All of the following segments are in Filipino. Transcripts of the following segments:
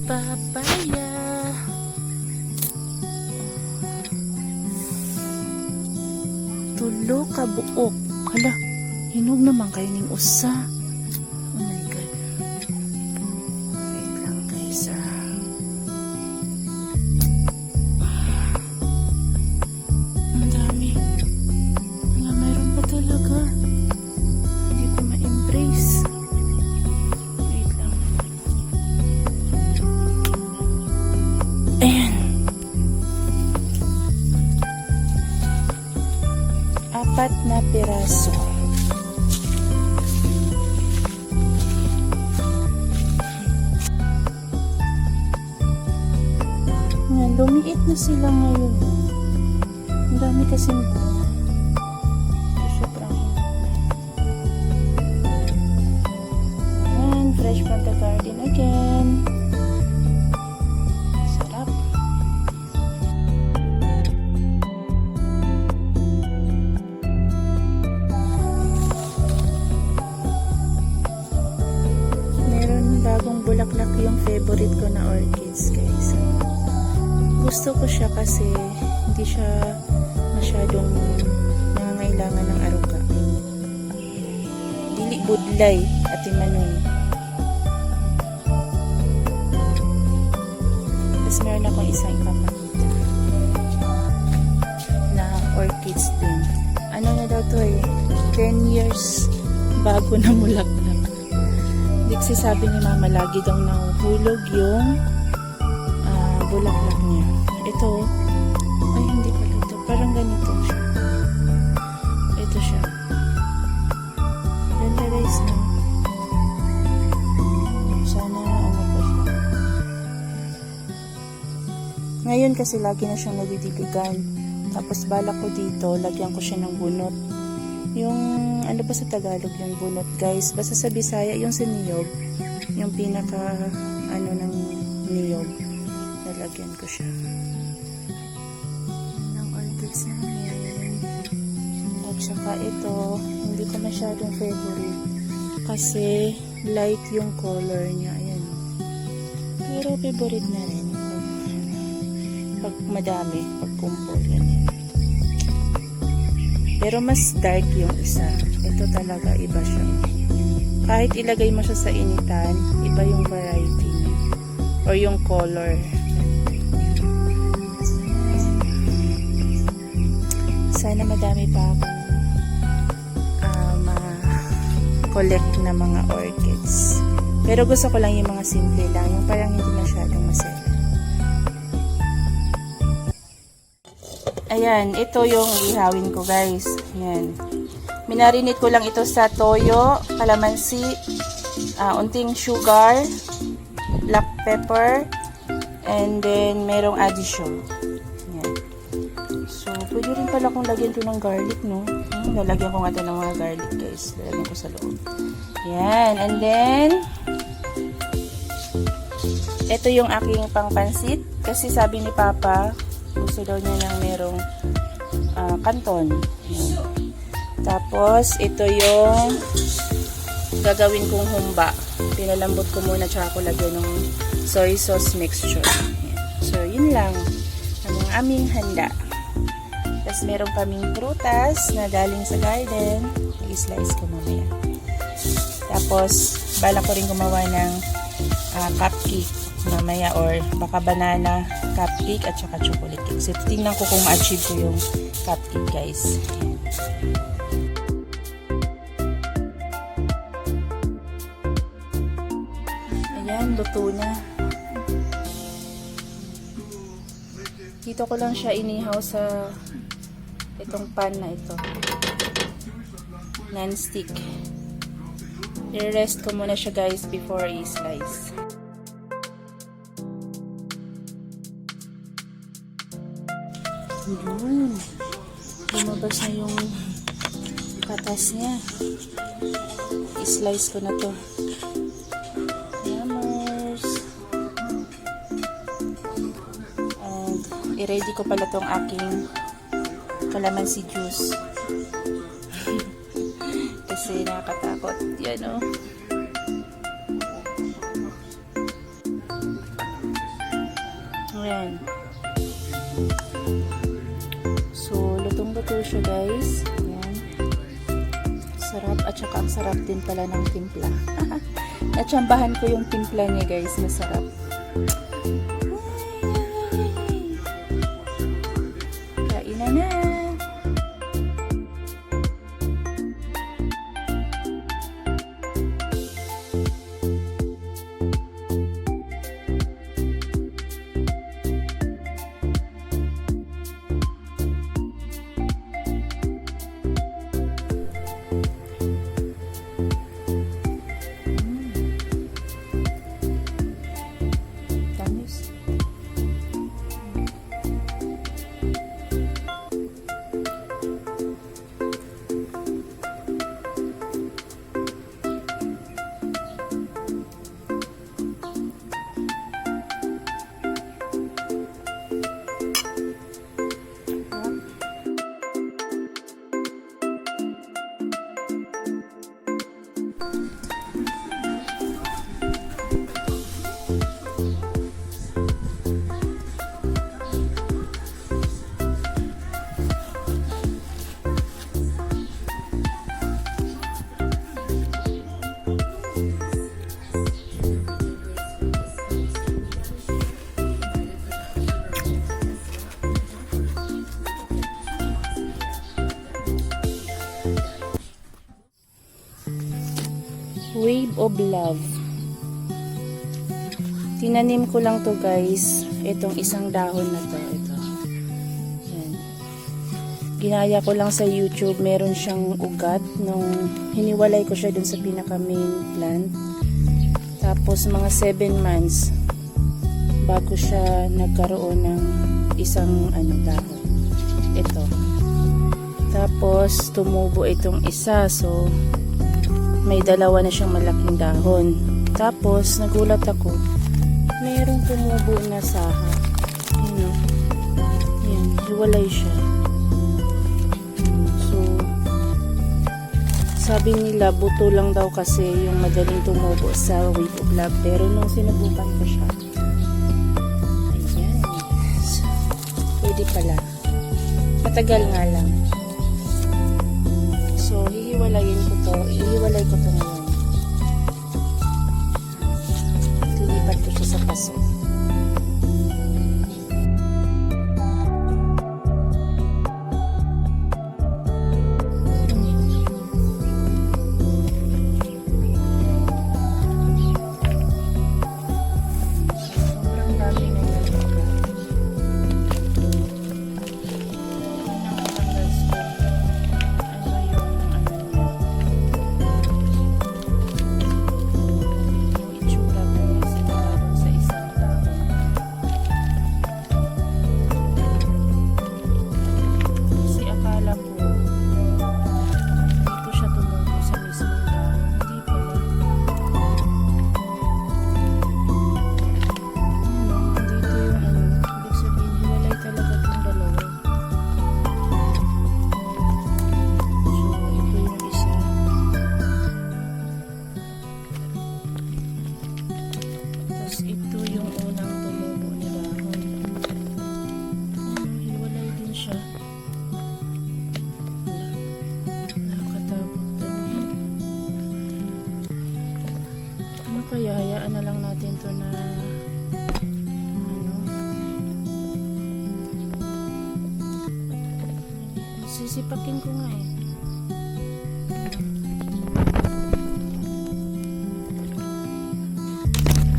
Papaya. Tulo ka buok. Hala, hinog naman kayo ning usa. Oh my God. Wait lang guys Ang dami. Wala, mayroon pa talaga. Hindi ko ma-embrace. Wait lang. Ayan. 4 na piraso. Ayan, lumiit na sila ngayon. Ang dami kasing bunga. Sobrang ayan, fresh from the garden again. Sarap. Bagong bulaklak yung favorite ko na orchids guys. Gusto ko siya kasi hindi siya masyadong nangangailangan ng aruga. Dili budlay at imanong. Tapos meron akong isang ipapakita na orchids din. Ano na daw to 10 years bago na mulaklak. Kasi sabi ni Mama, lagi daw nahuhulog yung bulaklak niya. Ito, ay hindi pala ito. Parang ganito siya. Ito siya. Ganda guys, no? Sana ano pa siya. Ngayon kasi lagi na siyang nadidiligan. Tapos balak ko dito, lagyan ko siya ng bunot. Yung ano ba sa Tagalog yung bunot guys, basta sa Bisaya yung sa niyog, yung pinaka ano ng niyog, lalagyan ko siya ng orchids namin. At saka ito, hindi ko masyadong favorite kasi light yung color niya, ayan, pero favorite na rin pag madami, pag kumpol ganyan. Pero mas dark yung isa. Ito talaga iba siya. Kahit ilagay mo siya sa initan, iba yung variety niya. Or yung color. Sana madami pa akong ma-collect na mga orchids. Pero gusto ko lang yung mga simple lang. Yung parang hindi masyadong masaya. Ayan, ito yung ihawin ko guys. Ayan. Minarinate ko lang ito sa toyo, kalamansi, unting sugar, black pepper, and then merong addition. Ayan. So, pwede rin pala kung lagyan ito ng garlic, no? Lalagyan ko nga ito ng mga garlic guys. Lalagyan ko sa loob. Ayan, and then ito yung aking pangpansit. Kasi sabi ni Papa, gusto daw niya ng merong kanton. Ayan. Tapos, ito yung gagawin kong humba. Pinalambot ko muna tsaka ko lagyan ng soy sauce mixture. Ayan. So, yun lang ang aming handa. Tapos, meron kaming prutas na galing sa garden. I-slice ko mamaya. Tapos, balak ko rin gumawa ng cupcake mamaya or baka banana cupcake at saka chocolate cake. So, tingnan ko kung ma-achieve ko yung cupcake guys. Ayan, luto na. Dito ko lang siya inihaw sa itong pan na ito. Non-stick. I-rest ko muna siya guys before i-slice. Yun. Lumabas na yung katas niya. I-slice ko na to. Yummers. And i-ready ko pala tong aking calamansi juice. Kasi nakakatakot. Yan o. Ayan. So, lutong-luto siya guys. Ayan. Sarap at saka ang sarap din pala ng timpla. Natsambahan ko yung timpla niya guys. Masarap. Kain na na. Wave of Love. Tinanim ko lang to guys. Itong isang dahon na to. Ito. Yan. Ginaya ko lang sa YouTube. Meron siyang ugat. Nung hiniwalay ko siya dun sa pinaka main plant. Tapos mga 7 months bago siya nagkaroon ng isang dahon. Ito. Tapos tumubo itong isa. So may dalawa na siyang malaking dahon. Tapos, nagulat ako. Mayroong tumubo na saha. Ayan, o. Ayan, hiwalay siya. So, sabi nila, buto lang daw kasi yung madaling tumubo sa Wave of Love. Pero nung sinubukan ko siya, ayan. So, pwede pala. Matagal nga lang. So, hihiwalayin ko to. Ihiwalay ko to ngayon. Lilipat ko siya sa paso. Sobrang dami na yun. Kaya hayaan na lang natin to na sisipakin ko nga eh.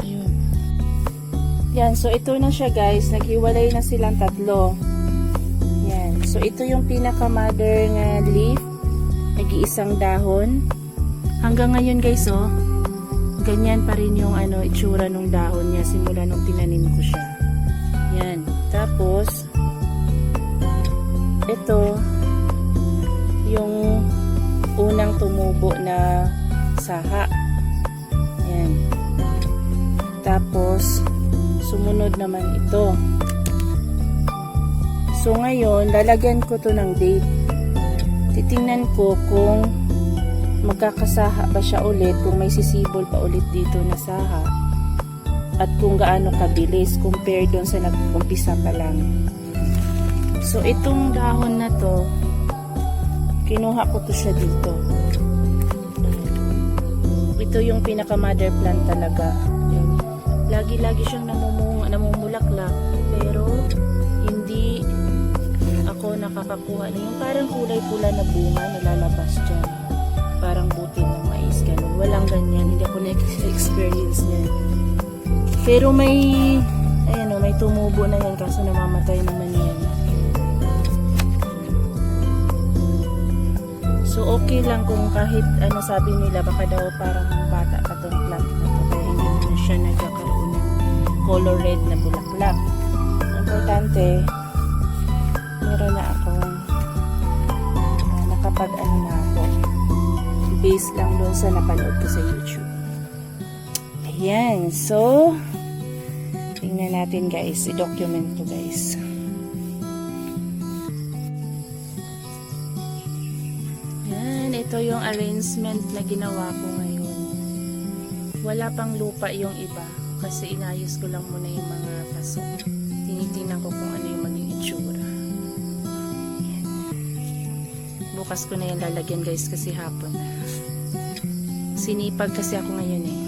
Ayun. Yan, so ito na siya guys, naghiwalay na silang tatlo. Yan, so ito yung pinaka mother nga leaf, nag-iisang dahon. Hanggang ngayon guys ganyan pa rin yung itsura ng dahon niya simula nung tinanim ko siya. Yan. Tapos ito yung unang tumubo na saha. Yan. Tapos sumunod naman ito. So ngayon lalagyan ko to ng date. Titingnan ko kung magkakasaha ba siya ulit, kung may sisibol pa ulit dito na saha. at kung gaano kabilis compare doon sa nag-umpisa pa lang. So itong dahon na to, kinuha ko to siya dito. Ito yung pinaka mother plant talaga. Yun. Lagi-lagi siyang namumulaklak, pero hindi ako nakakakuha na yung parang kulay pula na bunga na lalabas dyan. Parang butil ng mais, ganun. Walang ganyan, hindi ako na-experience niyan. Pero may, ayan o, may tumubo na yan kaso namamatay naman yan. So okay lang kung kahit ano sabi nila, baka daw parang bata pa tong plant na to, kaya hindi na siya nagkakaroon ng color red na bulaklak. Importante, meron na akong nakapag-ano na ako, based lang doon sa napanood ko sa YouTube. Ayan, so tingnan natin guys, i-document ko guys. Yan, ito yung arrangement na ginawa ko ngayon. Wala pang lupa yung iba kasi inayos ko lang muna yung mga paso. Tinitingnan ko kung ano yung maging itsura. Yan. Bukas ko na yan lalagyan guys kasi hapon na. Sinipag kasi ako ngayon eh.